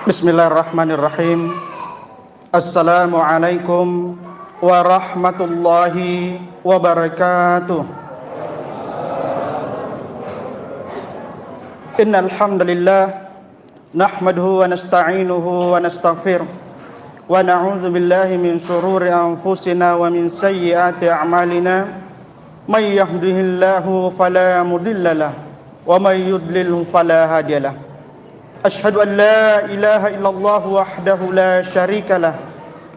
Bismillahirrahmanirrahim. Assalamualaikum warahmatullahi wabarakatuh. Innal hamdalillah nahmaduhu wa nasta'inuhu wa nastaghfiruh wa na'udzu billahi min shururi anfusina wa min sayyiati a'malina. May yahdihillahu fala mudhillalah wa may yudlilhu fala hadiyalah. Asyhadu an la ilaha illallah wahdahu la syarikalah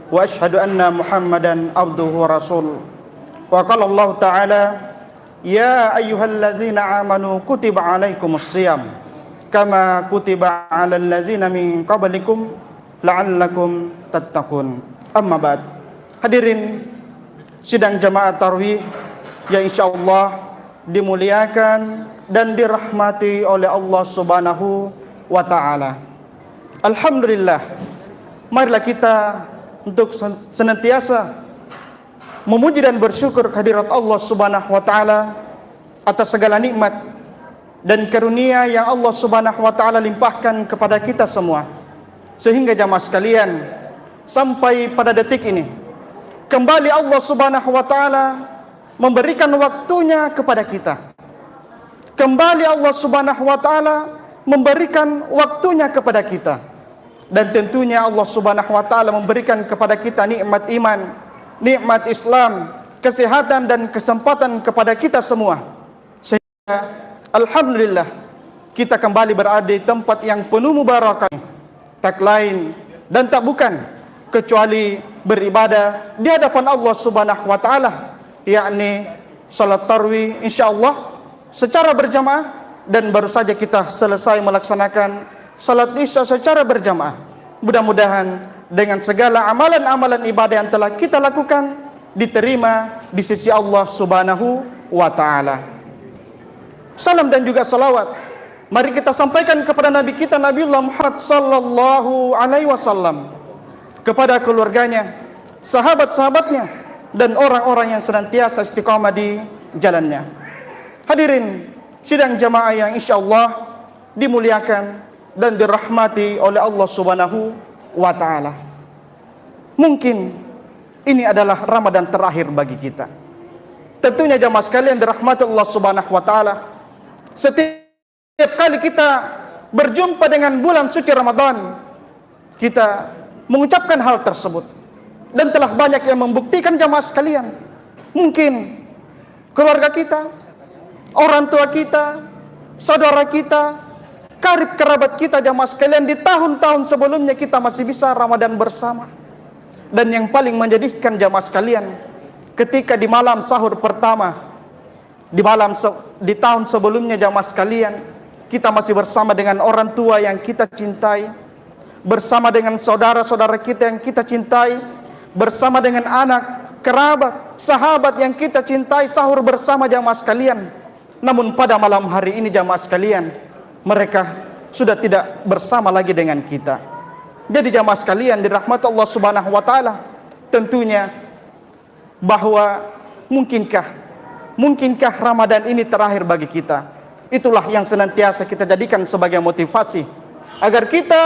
wa asyhadu anna Muhammadan abduhu wa rasuluh. Wa qala Allah Ta'ala, ya ayyuhalladzina amanu kutiba alaikumus shiyam kama kutiba alal ladzina min qablikum la'allakum tattaqun. Amma ba'd. Hadirin sidang jamaah tarawih yang insyaallah dimuliakan dan dirahmati oleh Allah Subhanahu wa ta'ala. Alhamdulillah, marilah kita untuk senantiasa memuji dan bersyukur kehadirat Allah Subhanahu wa ta'ala atas segala nikmat dan karunia yang Allah Subhanahu wa ta'ala limpahkan kepada kita semua, sehingga jamaah sekalian sampai pada detik ini kembali Allah Subhanahu wa ta'ala memberikan waktunya kepada kita. Kembali Allah Subhanahu wa ta'ala memberikan waktunya kepada kita, dan tentunya Allah Subhanahu wa ta'ala memberikan kepada kita nikmat iman, nikmat Islam, kesehatan dan kesempatan kepada kita semua, sehingga alhamdulillah kita kembali berada di tempat yang penuh mubarakah, tak lain dan tak bukan kecuali beribadah di hadapan Allah Subhanahu wa ta'ala, yakni salat tarawih insyaallah secara berjamaah. Dan baru saja kita selesai melaksanakan salat isya secara berjamaah. Mudah-mudahan dengan segala amalan-amalan ibadah yang telah kita lakukan diterima di sisi Allah Subhanahu wa ta'ala. Salam dan juga salawat mari kita sampaikan kepada Nabi kita Nabiullah Muhammad sallallahu alaihi wasallam, kepada keluarganya, sahabat-sahabatnya, dan orang-orang yang senantiasa istiqamah di jalannya. Hadirin sidang jamaah yang insyaallah dimuliakan dan dirahmati oleh Allah Subhanahu wa ta'ala. Mungkin ini adalah Ramadan terakhir bagi kita. Tentunya jamaah sekalian dirahmati Allah Subhanahu wa ta'ala, setiap kali kita berjumpa dengan bulan suci Ramadan, kita mengucapkan hal tersebut, dan telah banyak yang membuktikan jamaah sekalian. Mungkin keluarga kita, orang tua kita, saudara kita, karib kerabat kita jamaah sekalian, di tahun-tahun sebelumnya kita masih bisa Ramadan bersama. Dan yang paling menyedihkan jamaah sekalian, ketika di malam sahur pertama di tahun sebelumnya jamaah sekalian, kita masih bersama dengan orang tua yang kita cintai, bersama dengan saudara-saudara kita yang kita cintai, bersama dengan anak, kerabat, sahabat yang kita cintai, sahur bersama jamaah sekalian. Namun pada malam hari ini jamaah sekalian, mereka sudah tidak bersama lagi dengan kita. Jadi jamaah sekalian dirahmati Allah Subhanahu wa ta'ala, tentunya bahwa mungkinkah Ramadan ini terakhir bagi kita. Itulah yang senantiasa kita jadikan sebagai motivasi agar kita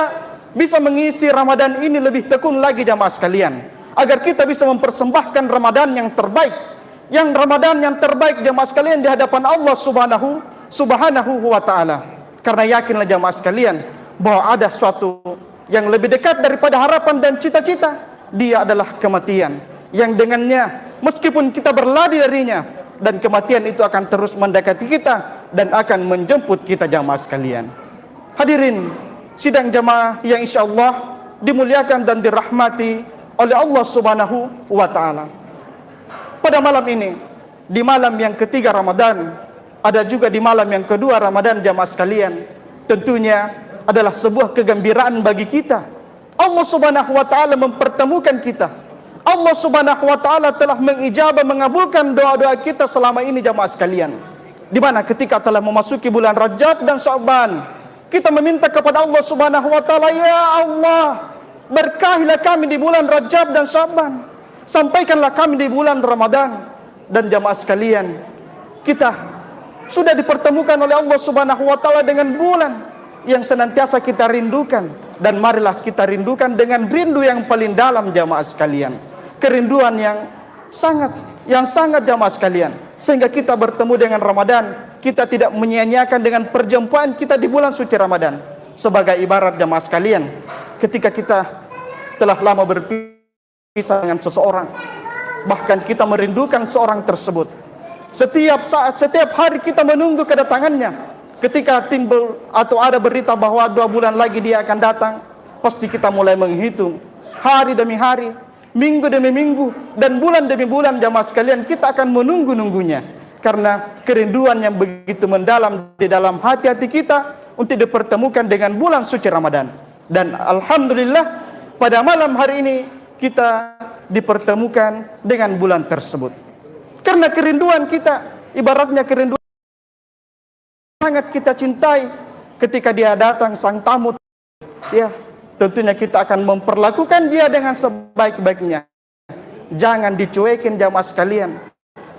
bisa mengisi Ramadan ini lebih tekun lagi jamaah sekalian, agar kita bisa mempersembahkan Ramadan yang terbaik, yang Ramadan yang terbaik jamaah sekalian di hadapan Allah Subhanahu wa ta'ala. Karena yakinlah jamaah sekalian bahwa ada suatu yang lebih dekat daripada harapan dan cita-cita. Dia adalah kematian, yang dengannya meskipun kita berlari darinya, dan kematian itu akan terus mendekati kita dan akan menjemput kita jamaah sekalian. Hadirin sidang jamaah yang insyaallah dimuliakan dan dirahmati oleh Allah Subhanahu wa ta'ala. Pada malam ini, di malam yang ketiga Ramadan, ada juga di malam yang kedua Ramadan jamaah sekalian, tentunya adalah sebuah kegembiraan bagi kita. Allah Subhanahu wa ta'ala mempertemukan kita. Allah Subhanahu wa ta'ala telah mengijabah, mengabulkan doa-doa kita selama ini jamaah sekalian. Di mana ketika telah memasuki bulan Rajab dan Sya'ban, kita meminta kepada Allah Subhanahu wa ta'ala, ya Allah, berkahilah kami di bulan Rajab dan Sya'ban, sampaikanlah kami di bulan Ramadan. Dan jamaah sekalian, kita sudah dipertemukan oleh Allah Subhanahu wa ta'ala dengan bulan yang senantiasa kita rindukan. Dan marilah kita rindukan dengan rindu yang paling dalam jamaah sekalian. Kerinduan yang sangat jamaah sekalian. Sehingga kita bertemu dengan Ramadan, kita tidak menyia-nyiakan dengan perjumpaan kita di bulan suci Ramadan. Sebagai ibarat jamaah sekalian, ketika kita telah lama berpisah dengan seseorang, bahkan kita merindukan seorang tersebut. Setiap saat, setiap hari kita menunggu kedatangannya. Ketika timbul atau ada berita bahwa 2 bulan lagi dia akan datang, pasti kita mulai menghitung hari demi hari, minggu demi minggu, dan bulan demi bulan jamaah sekalian, kita akan menunggu-nunggunya. Karena kerinduan yang begitu mendalam di dalam hati-hati kita untuk dipertemukan dengan bulan suci Ramadan. Dan alhamdulillah pada malam hari ini kita dipertemukan dengan bulan tersebut. Karena kerinduan kita, ibaratnya kerinduan sangat kita cintai, ketika dia datang sang tamu, ya tentunya kita akan memperlakukan dia dengan sebaik-baiknya. Jangan dicuekin jamaah sekalian.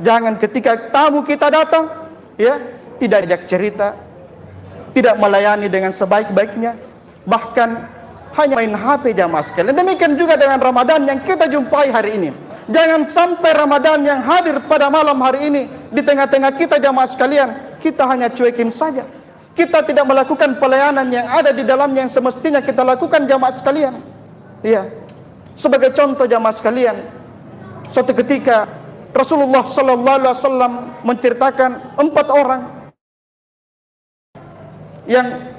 Jangan ketika tamu kita datang, ya tidak ajak cerita, tidak melayani dengan sebaik-baiknya, bahkan hanya main HP jamaah sekalian. Demikian juga dengan Ramadan yang kita jumpai hari ini. Jangan sampai Ramadan yang hadir pada malam hari ini di tengah-tengah kita jamaah sekalian, kita hanya cuekin saja. Kita tidak melakukan pelayanan yang ada di dalamnya yang semestinya kita lakukan jamaah sekalian. Iya. Sebagai contoh jamaah sekalian, suatu ketika Rasulullah sallallahu alaihi wasallam menceritakan 4 orang yang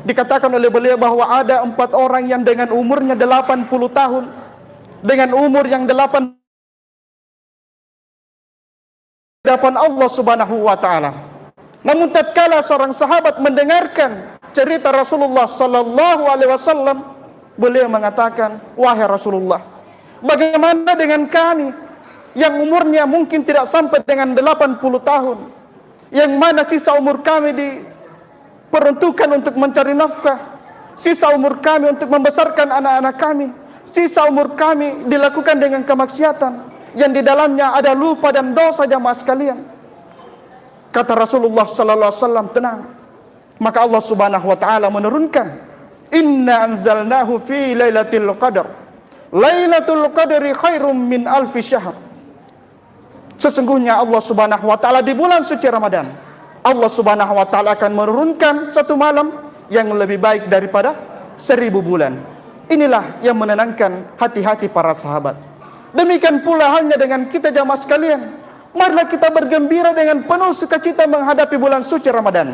dikatakan oleh beliau bahwa ada 4 orang yang dengan umurnya 80 tahun, dengan umur yang 8 hadapan Allah Subhanahu wa taala. Namun tatkala seorang sahabat mendengarkan cerita Rasulullah sallallahu alaihi wasallam, beliau mengatakan, "Wahai Rasulullah, bagaimana dengan kami yang umurnya mungkin tidak sampai dengan 80 tahun, yang mana sisa umur kami diperuntukkan untuk mencari nafkah, sisa umur kami untuk membesarkan anak-anak kami, sisa umur kami dilakukan dengan kemaksiatan yang di dalamnya ada lupa dan dosa jamaah sekalian." Kata Rasulullah sallallahu alaihi wasallam, tenang. Maka Allah Subhanahu wa taala menurunkan, "Inna anzalnahu fi lailatul qadar. Lailatul qadri khairum min alfi syahr." Sesungguhnya Allah Subhanahu wa taala di bulan suci Ramadan, Allah Subhanahu wa taala akan menurunkan satu malam yang lebih baik daripada 1000 bulan. Inilah yang menenangkan hati-hati para sahabat. Demikian pula halnya dengan kita jamaah sekalian. Marilah kita bergembira dengan penuh sukacita menghadapi bulan suci Ramadan.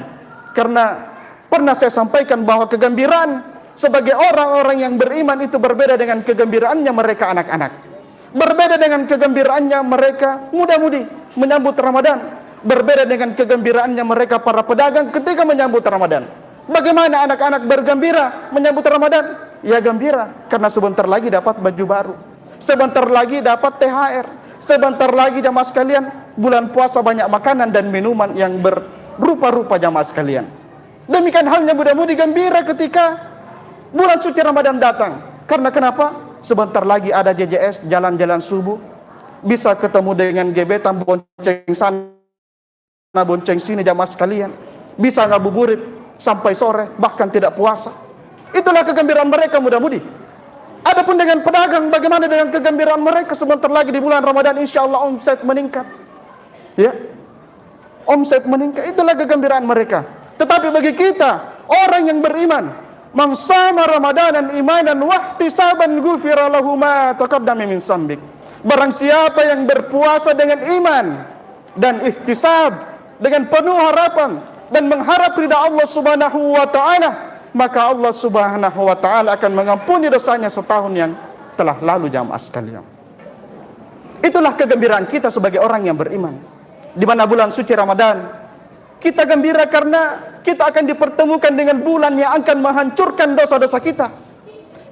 Karena pernah saya sampaikan bahwa kegembiraan sebagai orang-orang yang beriman itu berbeda dengan kegembiraannya mereka anak-anak. Berbeda dengan kegembiraannya mereka muda-mudi menyambut Ramadan. Berbeda dengan kegembiraannya mereka para pedagang ketika menyambut Ramadan. Bagaimana anak-anak bergembira menyambut Ramadan? Ya gembira karena sebentar lagi dapat baju baru, sebentar lagi dapat THR, sebentar lagi jamaah sekalian bulan puasa banyak makanan dan minuman yang berupa-rupa jamaah sekalian. Demikian halnya muda-mudi gembira ketika bulan suci Ramadan datang. Karena kenapa? Sebentar lagi ada JJS, jalan-jalan subuh, bisa ketemu dengan gebetan, bonceng sana bonceng sini jamaah sekalian, bisa ngabuburit sampai sore bahkan tidak puasa. Itulah kegembiraan mereka muda-mudi. Adapun dengan pedagang, bagaimana dengan kegembiraan mereka? Sebentar lagi di bulan Ramadan insya Allah omset meningkat, ya, omset meningkat. Itulah kegembiraan mereka. Tetapi bagi kita orang yang beriman, man shama ramadanan imanan wahtisaban ghufira lahu ma taqaddama min dzambik. Barang siapa yang berpuasa dengan iman dan ihtisab, dengan penuh harapan dan mengharap ridha Allah Subhanahu wa taala, maka Allah Subhanahu wa taala akan mengampuni dosanya setahun yang telah lalu jamaah sekalian. Itulah kegembiraan kita sebagai orang yang beriman. Di mana bulan suci Ramadan kita gembira karena kita akan dipertemukan dengan bulan yang akan menghancurkan dosa-dosa kita.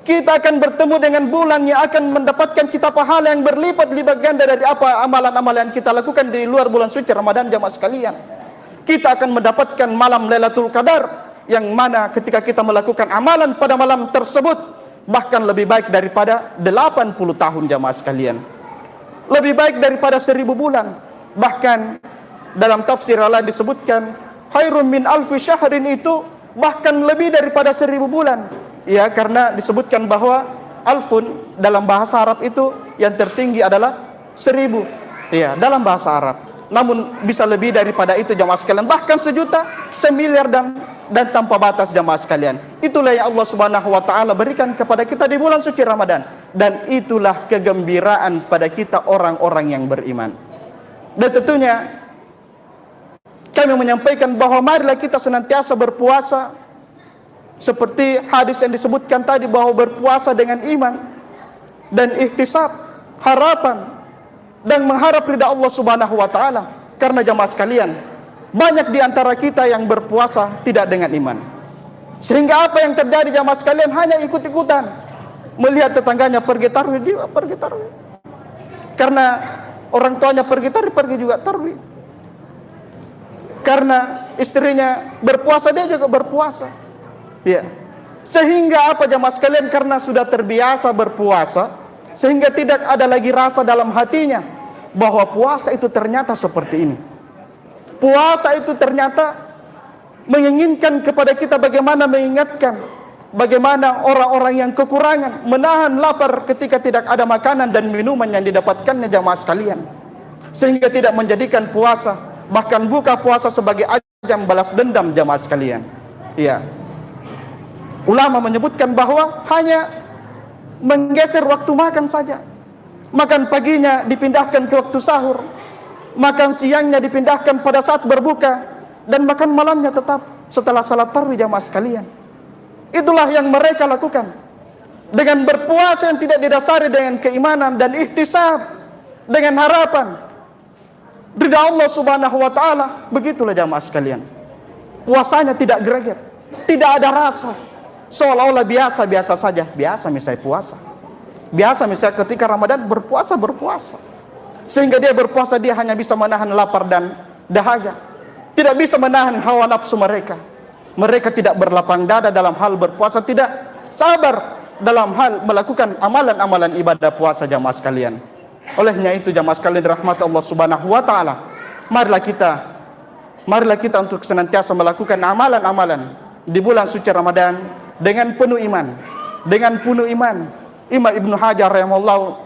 Kita akan bertemu dengan bulan yang akan mendapatkan kita pahala yang berlipat-lipat ganda dari apa amalan-amalan yang kita lakukan di luar bulan suci Ramadan jamaah sekalian. Kita akan mendapatkan malam Lailatul Qadar yang mana ketika kita melakukan amalan pada malam tersebut bahkan lebih baik daripada 80 tahun jamaah sekalian. Lebih baik daripada 1000 bulan. Bahkan dalam tafsir lain disebutkan khairun min alfi syahrin itu bahkan lebih daripada 1000 bulan. Ya, karena disebutkan bahwa alfun dalam bahasa Arab itu yang tertinggi adalah 1000. Ya, dalam bahasa Arab. Namun bisa lebih daripada itu jamaah sekalian, bahkan 1.000.000, 1.000.000.000 dan tanpa batas jamaah sekalian. Itulah yang Allah Subhanahu wa taala berikan kepada kita di bulan suci Ramadan, dan itulah kegembiraan pada kita orang-orang yang beriman. Dan tentunya kami menyampaikan bahwa marilah kita senantiasa berpuasa seperti hadis yang disebutkan tadi, bahwa berpuasa dengan iman dan ihtisab, harapan dan mengharap ridha Allah Subhanahu wa taala. Karena jamaah sekalian, banyak di antara kita yang berpuasa tidak dengan iman. Sehingga apa yang terjadi jamaah sekalian, hanya ikut-ikutan. Melihat tetangganya pergi tarawih, dia pergi tarawih. Karena orang tuanya pergi tarawih, pergi juga tarawih. Karena istrinya berpuasa, dia juga berpuasa. Ya. Sehingga apa jamaah sekalian, karena sudah terbiasa berpuasa, sehingga tidak ada lagi rasa dalam hatinya bahwa puasa itu ternyata seperti ini. Puasa itu ternyata menginginkan kepada kita bagaimana mengingatkan bagaimana orang-orang yang kekurangan menahan lapar ketika tidak ada makanan dan minuman yang didapatkannya jamaah sekalian, sehingga tidak menjadikan puasa, bahkan buka puasa sebagai ajang balas dendam jamaah sekalian. Ya. Ulama menyebutkan bahwa hanya menggeser waktu makan saja. Makan paginya dipindahkan ke waktu sahur, makan siangnya dipindahkan pada saat berbuka, dan makan malamnya tetap setelah salat tarawih jamaah sekalian. Itulah yang mereka lakukan dengan berpuasa yang tidak didasari dengan keimanan dan ihtisab, dengan harapan ridha Allah Subhanahu wa taala. Begitulah jamaah sekalian. Puasanya tidak greget, tidak ada rasa, seolah-olah biasa-biasa saja. Biasa misalnya puasa, biasa misalnya ketika Ramadan berpuasa, sehingga dia berpuasa, dia hanya bisa menahan lapar dan dahaga, tidak bisa menahan hawa nafsu mereka. Mereka tidak berlapang dada dalam hal berpuasa, tidak sabar dalam hal melakukan amalan-amalan ibadah puasa jamaah sekalian. Olehnya itu jamaah sekalian rahmat Allah Subhanahu wa taala, marilah kita untuk senantiasa melakukan amalan-amalan di bulan suci Ramadan dengan penuh iman. Imam Ibnu Hajar rahimahullah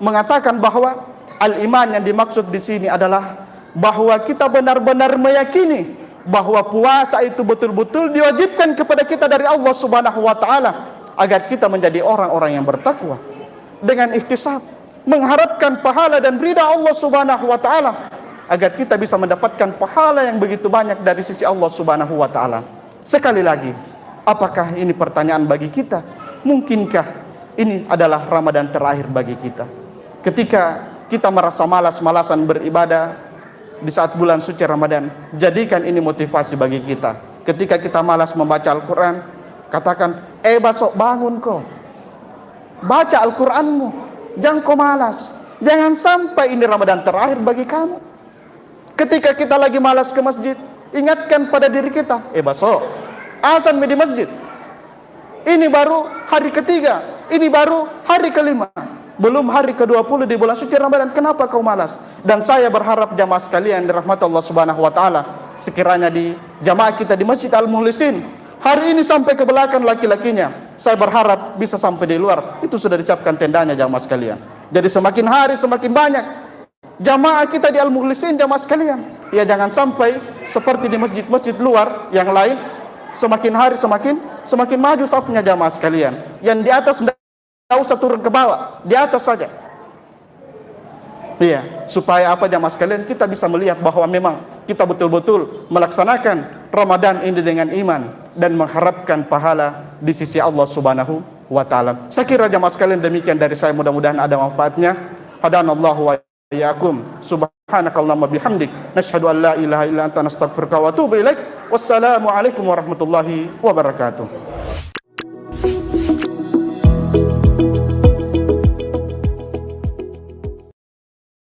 mengatakan bahwa al-iman yang dimaksud di sini adalah bahwa kita benar-benar meyakini bahwa puasa itu betul-betul diwajibkan kepada kita dari Allah Subhanahu wa taala, agar kita menjadi orang-orang yang bertakwa dengan ihtisab, mengharapkan pahala dan ridha Allah Subhanahu wa taala, agar kita bisa mendapatkan pahala yang begitu banyak dari sisi Allah Subhanahu wa taala. Sekali lagi, apakah ini pertanyaan bagi kita? Mungkinkah ini adalah Ramadan terakhir bagi kita? Ketika kita merasa malas-malasan beribadah di saat bulan suci Ramadan, jadikan ini motivasi bagi kita. Ketika kita malas membaca Al-Quran, katakan, besok bangun kau, baca Al-Quranmu, jangan kau malas. Jangan sampai ini Ramadan terakhir bagi kamu. Ketika kita lagi malas ke masjid, ingatkan pada diri kita, besok azan di masjid. Ini baru hari ketiga, ini baru hari kelima, belum hari ke-20 di bulan suci Ramadan. Kenapa kau malas? Dan saya berharap jamaah sekalian dirahmati Allah Subhanahu wa taala, sekiranya di jamaah kita di Masjid Al-Mukhlisin hari ini sampai ke belakang laki-lakinya, saya berharap bisa sampai di luar. Itu sudah disiapkan tendanya jamaah sekalian. Jadi semakin hari semakin banyak jamaah kita di Al-Mukhlisin jamaah sekalian. Ya, jangan sampai seperti di masjid-masjid luar yang lain, semakin hari semakin maju safnya jamaah sekalian. Yang di atas tidak usah turun ke bawah, di atas saja. Iya, supaya apa jamaah sekalian, kita bisa melihat bahwa memang kita betul-betul melaksanakan Ramadan ini dengan iman dan mengharapkan pahala di sisi Allah Subhanahu wa taala. Saya kira jamaah sekalian demikian dari saya, mudah-mudahan ada manfaatnya. Hadanallahu wa iyyakum. Subhanakallahumma bihamdik, nasyhadu an la ilaha illa anta nastaghfiruka wa atubu ilaik. Wassalamu alaikum warahmatullahi wabarakatuh.